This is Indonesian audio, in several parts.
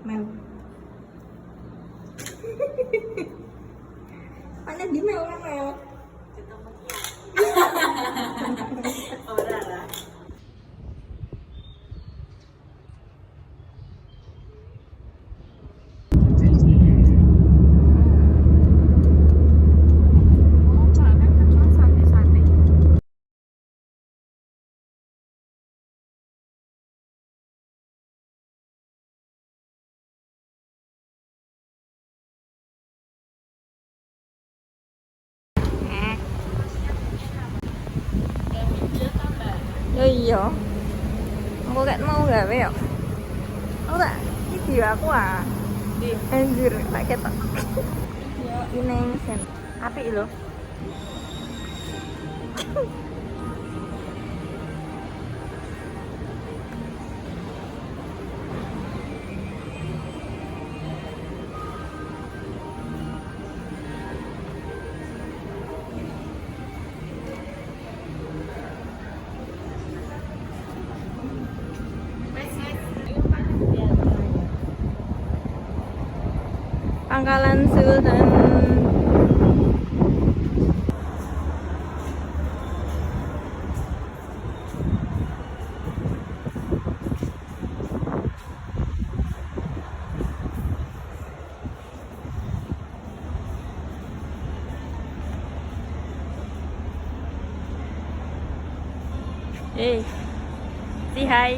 Mel. Mana di Mel kan Mel? Ora lah. Oh iya. Aku gak mau gawe ya. Aku tak video aku ah. Anjir, tak ketok. Ini sen. Apik lho. Pangkalan Sultan. Hey, say hi.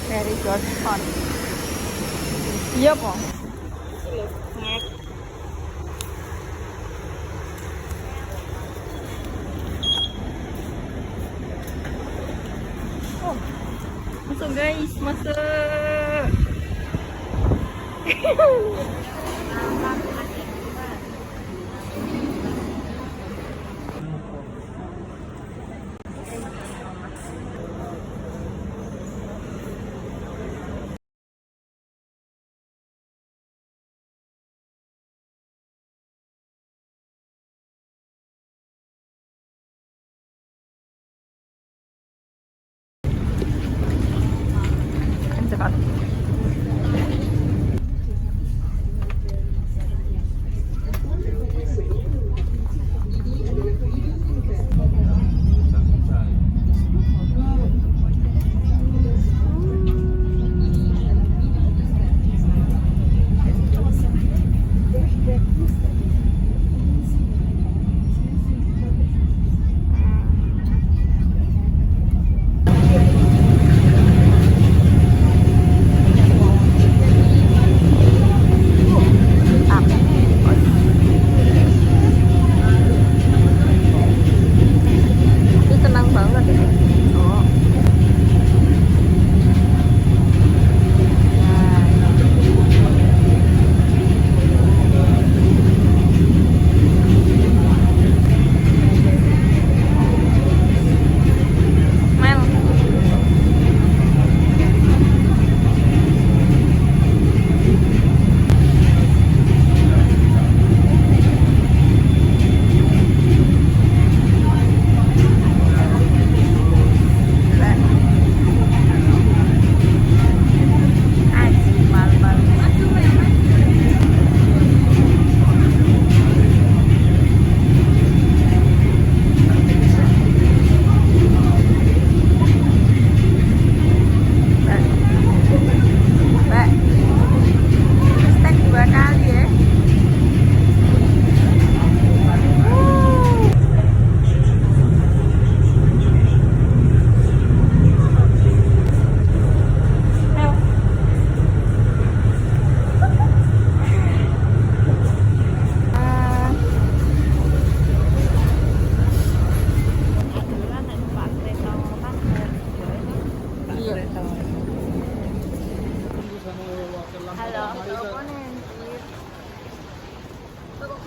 Very good fun. Iya po. Oh, masuk guys, masuk. Cepat.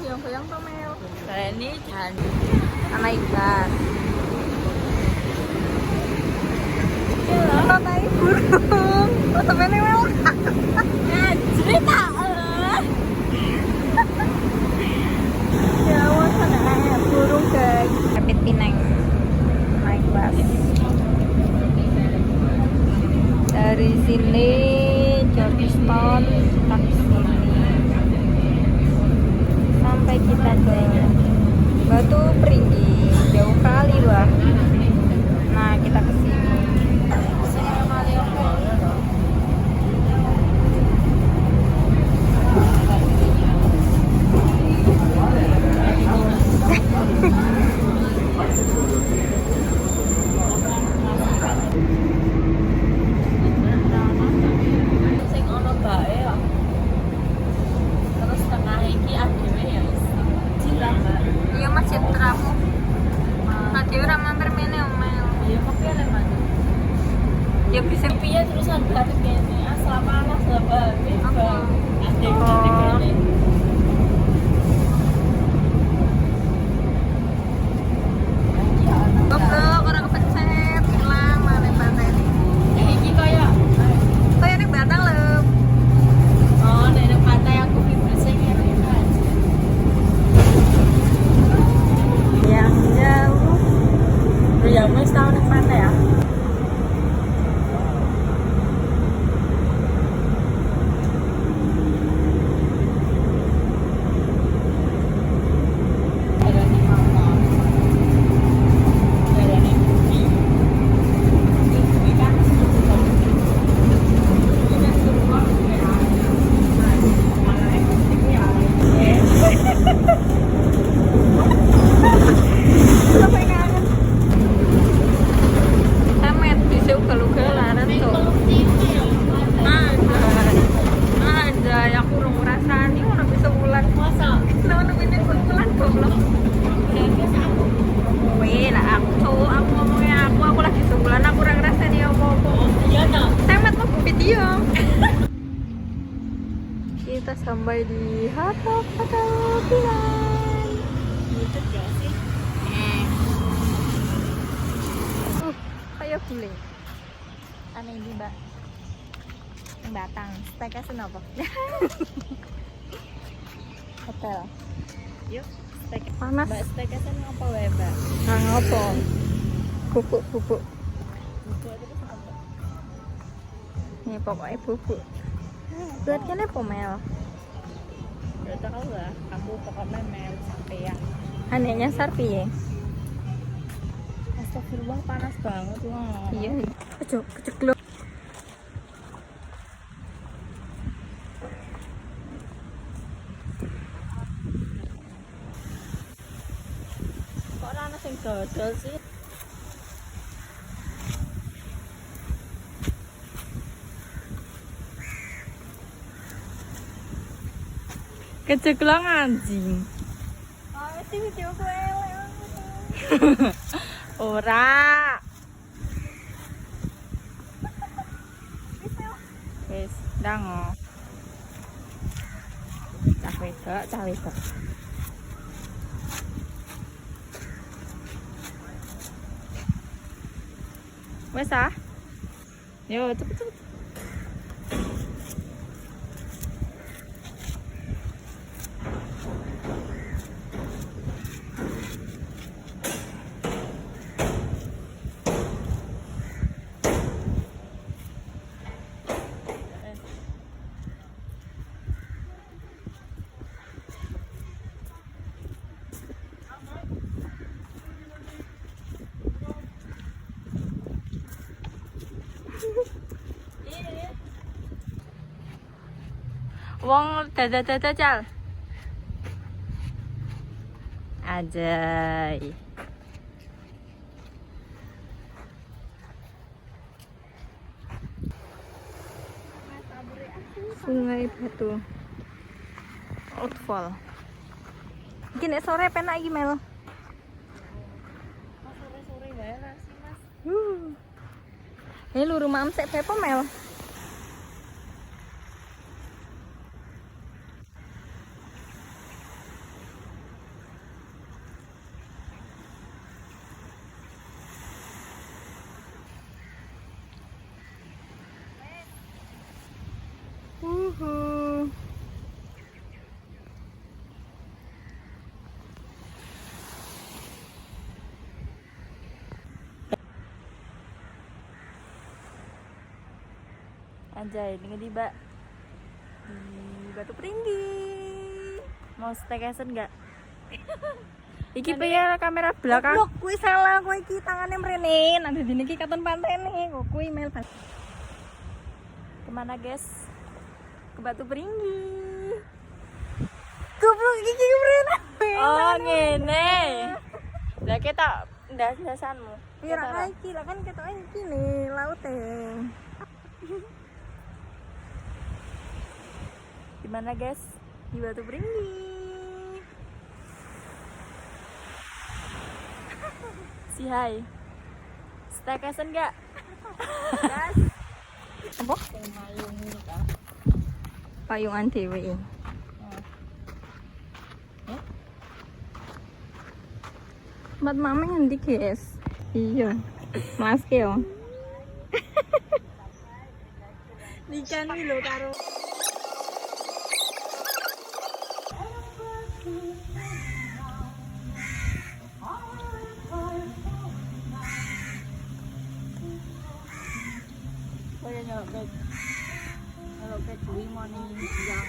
Goyang-goyang tuh Mel. Kayak ini jangan Sama ikan. Apa tai burung? Kok temennya Mel? cerita. ke Batu Peringgi, jauh kali wah. Nah kita kesini. Sing ono bae ya. Terus tengah iki adewe ya wis. Jilah, Mbak. Iya masjid teramu. Nanti orang mampir mene omel. Iya, kopi ada mana? Ya bisa Piye terusan balik kene. Asal panas sahabat. Apa? Adek-adek kene. goblok orang kepencet hilang mana pantai ini. Iki kaya Kok ini batang loh. oh, nek pantai aku sing ngene aja. Yang jauh. Ya wis tau nek pantai ya. Sampai kangen. Samet bisa ugal-ugalan tuh. Ada yang kurang ngerasani orang bisa ulan. Masa? Nah, ini ulan goblok. Wih, lah aku ngomongnya aku lagi sebulan aku kurang ngerasani apa-apa. Iya no. Samet mau video. Kita sampai di Hatok Patapilan. Gitu ya sih. Kayak guling. Aneh ini mbak. Yang Batang. Staycation apa? Hotel. Yuk, steak. Panas. Mbak staycation apa wae, Mbak? Nah, ngopo? Bubuk. Buku terus apa? Nih pokoknya bubuk. Buat kene pomel. Udah tahu lah, aku pokoknya mel sampean. Anehnya sarpi ya. Astagfirullah panas banget loh. Iya. Kecekluk. Kok ora ana sing dodol sih? Keceklong anjing. Oh, itu video gue elek. Ora. Wis, ndang. Cah wedok. Wes ah. Yo, cepet. Wong dada cal. Ajay. Sungai Batu. Outfall. Gini sore penak iki Mel. Sore-sore wae lah sih, Mas. Lu rumah amsek pepo Mel. Anjay, ini tiba Di Batu Peringgi. mau staycation nggak? Iki piye kamera belakang? Goblok, kuwi salah, kuwi iki tangane mrene. Nang dene iki katon pantene. Kok kuwi mail bal. Kemana, guys? Ke Batu Beringgi. Goblok iki mrene. Oh, ngene. Lah kita ndas-ndasanmu. Ya ra iki, lah kan ketoke iki nih laute. Gimana, guys? Di Batu Beringgi. Si hai. Staycation enggak? Gas. Apa? Payung ini kah? Payungan dewe. Mat mama ngendi, guys? Iya. Mas ke yo. Nikan iki lho karo Kalau ke cuy mau nih siang.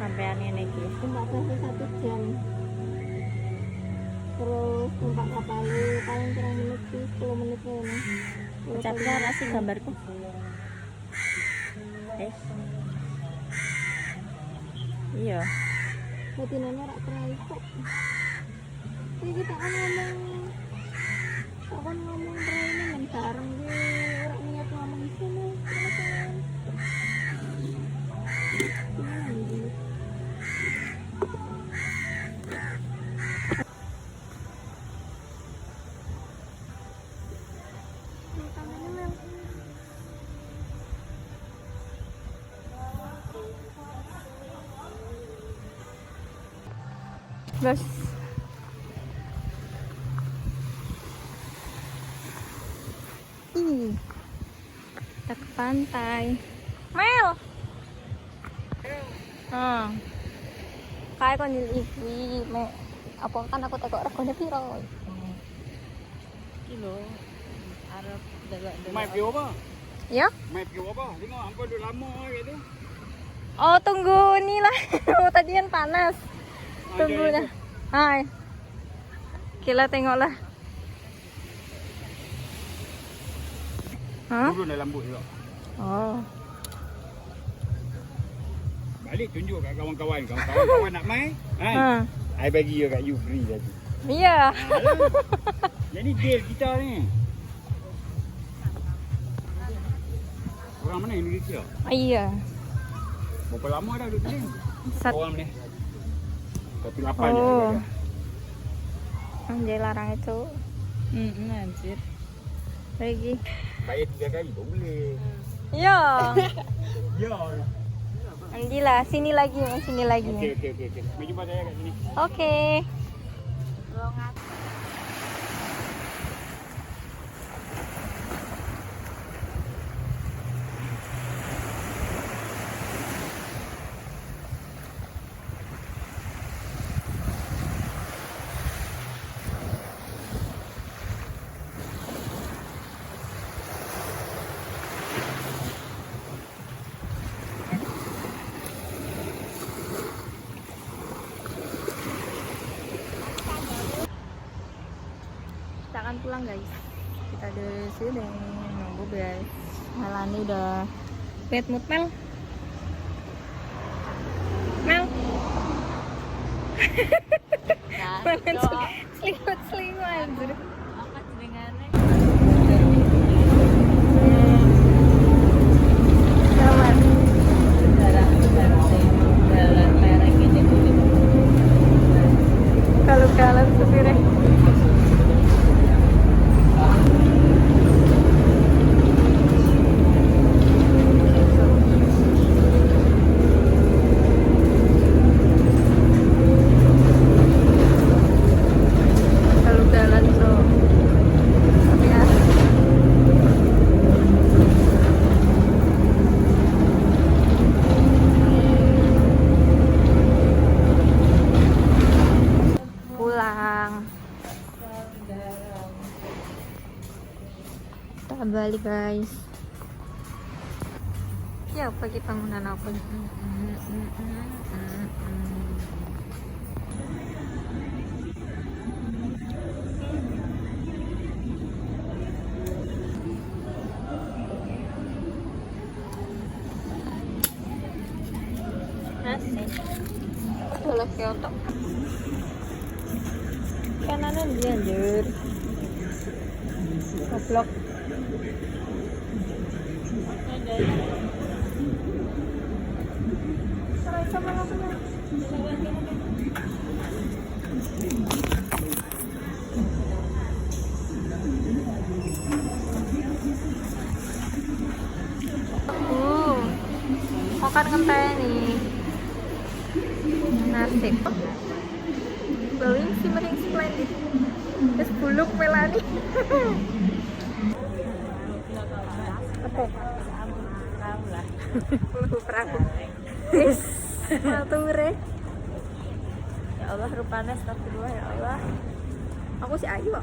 sampean ini iki. Numpak bus 1 jam. Terus numpak kapal paling kurang menit sih 10 menit ini. Ucapkan asik gambarku. Iya. Betinanya rak kerai kok. Ini kita kan ngomong kerai ini men bareng gue rak niat ngomong di sini. Guys, kita ke pantai. Mel, kayak kon iki, apa kan aku tekok regane piro? Kilo Arab delok-delok. Mai piu apa? Ya? Mai piu apa? Tengok hampa duduk lama gitu. Oh, tunggu ini lah. Tadi kan panas. Tunggu dah. Hai. Kita tengoklah. Hah? Turun dalam bot juga. Oh. Balik tunjuk kat kawan-kawan. Kawan-kawan nak mai. Ha. I bagi you kat you free tadi. Iya. Jadi deal kita ni. Orang mana Indonesia? Iya. Berapa lama dah duduk sini? Orang ni. Tapi 8 je. Oh. Anjay larang itu. Anjir. Lagi. Bayar 3 kali pun boleh. Iya. Ya. Anjila, sini lagi, sini lagi. Okey. Mari jumpa saya kat sini. Oke. akan pulang guys. Kita di sini nunggu guys. Melani udah bad mood Mel. Mel. Selingkuh anjir. Apa jenengannya? Selamat. Darah lereng ini kulit. Kalau kalian supirnya. Kalau jalan so. Tapi ya. Pulang. Kita balik guys. Ya pagi bangunan apa nih? Nasi. Kalau Kyoto. Kanan dia anjir. Goblok. Sama apa? Makan ngenteni. Nasib. Glowing shimmering splendid. Terus buluk Melani. Oke. Tahu lah. Buluk perahu. Yes. Mature. Ya Allah rupanya astagfirullah ya Allah. Aku si Ayu kok.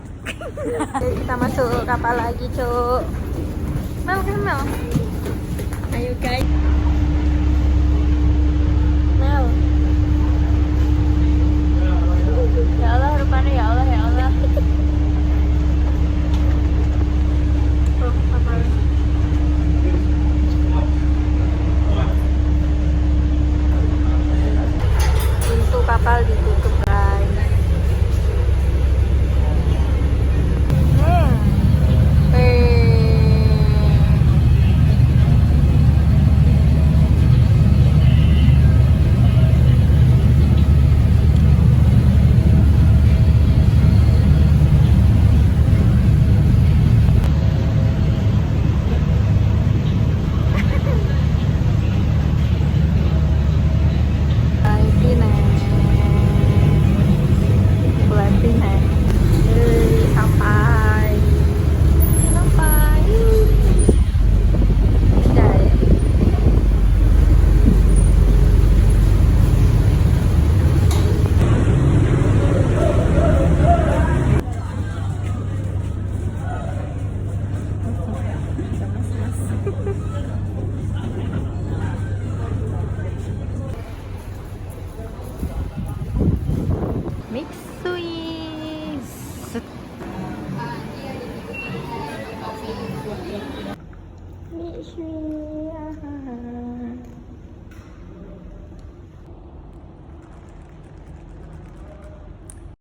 Jadi kita masuk kapal lagi, Cuk. Mel kan Mel. Ayo guys. Mel. Ya Allah rupanya ya Allah ya Allah. Tuh, kapal. Pintu kapal ditutup, guys. Mitsui.